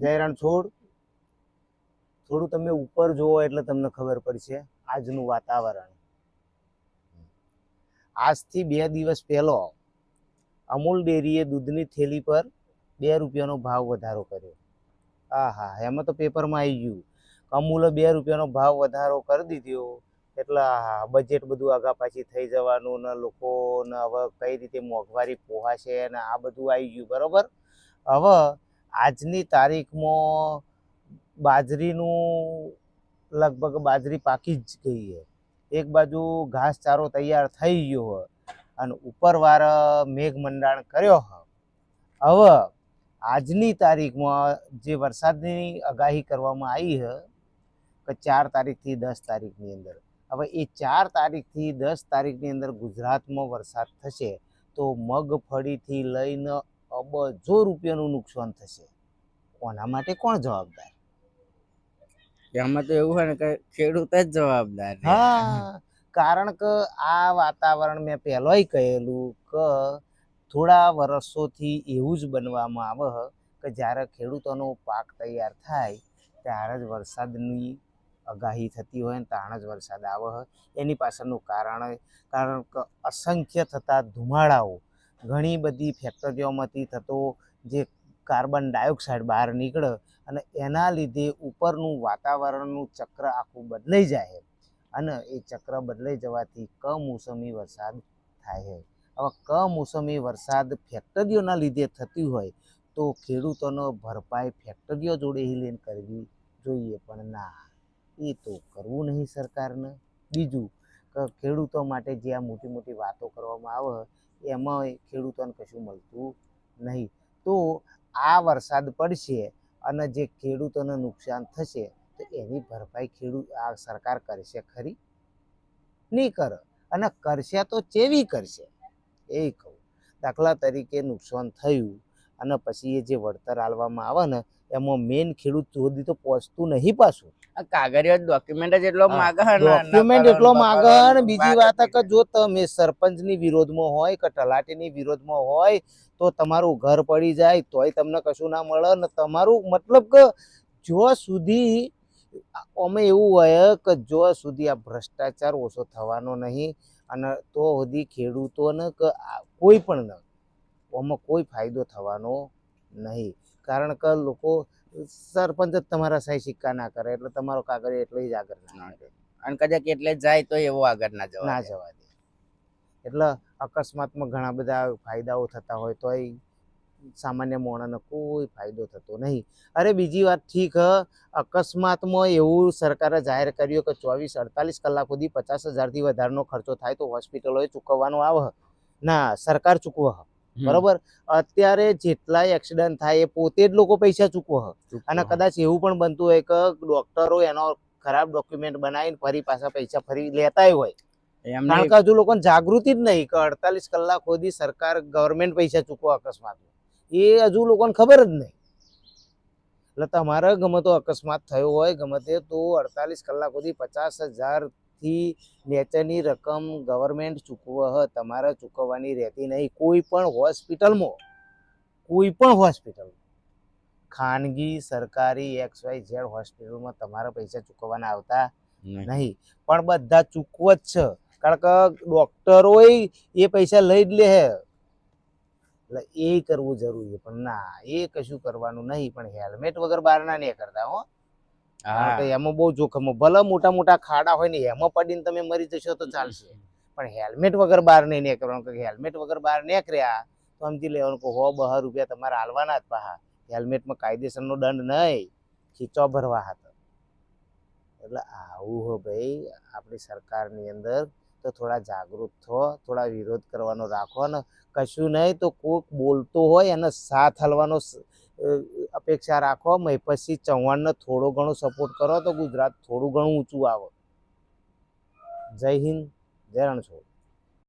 જય રણછોડ, થોડું તમે ઉપર જુઓ એટલે તમને ખબર પડશે આજનું વાતાવરણ. આજથી 2 દિવસ પહેલો અમૂલ ડેરીએ દૂધની થેલી પર 2 રૂપિયાનો ભાવ વધારો કર્યો. આહા, એમાં તો પેપરમાં આવી ગયું. અમૂલે 2 રૂપિયાનો ભાવ વધારો કરી દીધો એટલે બજેટ બધું આગા પાછી થઈ જવાનું ને લોકોને હવે કઈ રીતે મોંઘવારી પોહાશે ને આ બધું આવી ગયું. બરોબર. હવે આજની તારીખમાં બાજરીનું લગભગ બાજરી પાકી જ ગઈ છે. એક બાજુ ઘાસચારો તૈયાર થઈ ગયો હોય અને ઉપરવાર મેઘ મંડાણ કર્યો હોય. હવે આજની તારીખમાં જે વરસાદની આગાહી કરવામાં આવી છે કે 4 તારીખથી 10 તારીખની અંદર, હવે એ 4 તારીખથી 10 તારીખની અંદર ગુજરાતમાં વરસાદ થશે તો મગફળીથી લઈને અબજો રૂપિયાનું નુકસાન થશે. કોના માટે કોણ જવાબદાર? એમાં તો એવું હોય ને કે ખેડૂત જ જવાબદાર. હા, કારણ કે આ વાતાવરણ મેં પહેલાંય કહેલું કે થોડા વર્ષોથી એવું જ બનવામાં આવે કે જ્યારે ખેડૂતોનો પાક તૈયાર થાય ત્યારે જ વરસાદની આગાહી થતી હોય ને ત્યારે જ વરસાદ આવે. એની પાછળનું કારણ કે અસંખ્ય થતા ધુમાડાઓ, ઘણી બધી ફેક્ટરીઓમાંથી થતો જે કાર્બન ડાયોક્સાઇડ બહાર નીકળે અને એના લીધે ઉપરનું વાતાવરણનું ચક્ર આખું બદલાઈ જાય અને એ ચક્ર બદલાઈ જવાથી કમોસમી વરસાદ થાય છે. હવે કમોસમી વરસાદ ફેક્ટરીઓના લીધે થતી હોય તો ખેડૂતોનો ભરપાઈ ફેક્ટરીઓ જોડે લઈને કરવી જોઈએ, પણ ના, એ તો કરવું નહીં સરકારને. બીજું કે ખેડૂતો માટે જે આ મોટી મોટી વાતો કરવામાં આવે એમાં ખેડૂતોને કશું મળતું નહીં. તો આ વરસાદ પડશે અને જે ખેડૂતોને નુકસાન થશે તો એની ભરપાઈ આ સરકાર કરશે ખરી? નહીં કરે. અને કરશે તો ચેવી કરશે એ કહું. દાખલા તરીકે નુકસાન થયું અને પછી એ જે વળતર આલવામાં આવે ને એમાં મેઇન ખેડૂત સુધી તો પહોંચતું નહીં. પાછું કાગળિયો ડોક્યુમેન્ટ જ એટલો માગે છે ને, ડોક્યુમેન્ટ એટલો માગે ને. બીજી વાત કે જો તમે સરપંચની વિરોધમાં હોય કે તલાટીની વિરોધમાં હોય તો તમારું ઘર પડી જાય તોય તમને કશું ના મળે ને તમારું મતલબ કે જો સુધી અમે એવું હોય કે જો સુધી આ ભ્રષ્ટાચાર ઓછો થવાનો નહીં અને તો સુધી ખેડૂતોને કે કોઈ પણ આમાં કોઈ ફાયદો થવાનો નહીં. કારણ કે લોકો સરપંચ જ તમારા સહી સિક્કા ના કરે એટલે તમારો કાગળ એટલો જ આગળ ના કરે અને કદાચ એટલે જાય તો એવો આગળ ના જવા દે. એટલે અકસ્માતમાં ઘણા બધા ફાયદાઓ થતા હોય તોય સામાન્ય માણસને કોઈ ફાયદો થતો નહીં. અરે બીજી વાત, ઠીક, અકસ્માતમાં એવું સરકારે જાહેર કર્યું કે 24-48 કલાક સુધી 50,000થી વધારેનો ખર્ચો થાય તો હોસ્પિટલોએ ચૂકવવાનો આવે. ના, સરકાર ચૂકવે. બરોબર. અત્યારે જેટલાય એક્સિડન્ટ થાય એ પોતે જ લોકો પૈસા ચૂકવે. અને કદાચ એવું પણ બનતું હોય કે ડોક્ટરો એનો ખરાબ ડોક્યુમેન્ટ બનાવીને ફરી પાછા પૈસા ફરી લેતા હોય. કારણ કે હજુ લોકોને જાગૃતિ જ નહીં કે 48 કલાક સુધી સરકાર ગવર્મેન્ટ પૈસા ચૂકવે અકસ્માત, એ હજુ લોકોને ખબર જ નહીં. એટલે તમારે ગમે તો અકસ્માત થયો હોય ગમે તે તો 48 કલાક સુધી 50,000થી નીચેની રકમ ગવર્મેન્ટ ચૂકવે. તમારે ચૂકવવાની રહેતી નહીં. કોઈ પણ હોસ્પિટલ, ખાનગી, સરકારી, XYZ હોસ્પિટલમાં તમારા પૈસા ચૂકવવાના આવતા નહીં. પણ બધા ચૂકવે જ છે કારણ કે ડોક્ટરોય એ પૈસા લઈ જ લે. એટલે એ કરવું જરૂરી, પણ ના, એ કશું કરવાનું નહીં. પણ હેલ્મેટ વગર બહાર ના નીકળતા હો. કારણ કે એમાં બહુ જોખમ. ભલે મોટા મોટા ખાડા હોય ને એમાં પડીને તમે મરી જશો તો ચાલશે, પણ હેલ્મેટ વગર બહાર નહીં નીકળવાનું. કે હેલ્મેટ વગર બહાર નીકળ્યા તો સમજી લેવાનું કે 100-200 રૂપિયા તમારે આલવાના જ પાહા. હેલ્મેટમાં કાયદેસરનો દંડ નહીં, ખીચો ભરવા હતા. એટલે આવું હો ભાઈ આપણી સરકારની અંદર. તો થોડા જાગૃત થો, થોડા વિરોધ કરવાનો રાખો ને કશું નહીં તો કોઈક બોલતો હોય એને સાથ હલવાનો અપેક્ષા રાખો. મહિપતસિંહ ચૌહાણને થોડો ઘણો સપોર્ટ કરો તો ગુજરાત થોડું ઘણું ઊંચું આવે. જય હિન્દ, જય રણછોડ.